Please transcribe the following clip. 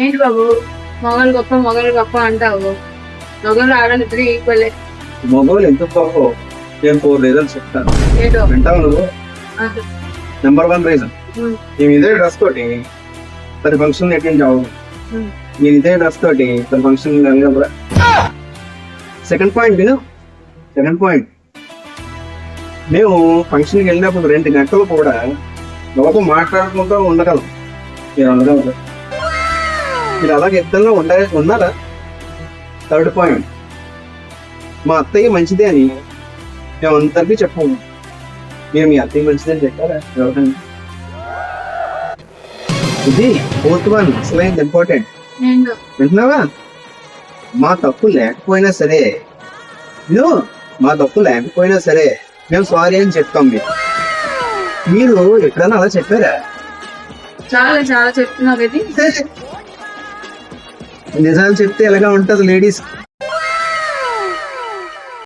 ఏంటి బాబు మొగలు గొప్ప అంటావు? మొగలు ఆడలు ఇద్దరు ఈక్వలే. మగవాళ్ళు ఎంత గొప్ప నేను 4 రీజన్స్ చెప్తాను, ఏంటో వింటావు నువ్వు? అంటే, నెంబర్ 1 రీజన్, ఉమ్, మేము ఇదే డ్రెస్ తోటి ప్రతి ఫంక్షన్ అటెండ్ అవ్వదు. ఉమ్, నేను ఇదే డ్రెస్ తోటి ప్రతి ఫంక్షన్ వెళ్ళగలరా? సెకండ్ పాయింట్ విను. సెకండ్ పాయింట్, మేము ఫంక్షన్కి వెళ్ళినప్పుడు 2 గంటలు కూడా ఎవరితో మాట్లాడుకుంటూ ఉండగలం. మీరు ఉండగలరు? మీరు అలాగే ఇద్దరులో ఉన్నారా? థర్డ్ పాయింట్, మా అత్తయ్య మంచిదే అని మేము అందరికీ చెప్పాము. మీరు మీ అత్తయ్య మంచిదని చెప్పారా ఎవరికైనా? ఇది 4th వన్, అసలైంది ఇంపార్టెంట్. ఏంటో వింటున్నావా? మా తప్పు లేకపోయినా సరే మా తప్పు లేకపోయినా సరే మేము సారీ అని చెప్తాం. మీరు ఎప్పుడైనా అలా చెప్పారా? చాలా చాలా చెప్తున్నావు ఇది. నిజాలు చెప్తే ఎలాగా ఉంటది లేడీస్.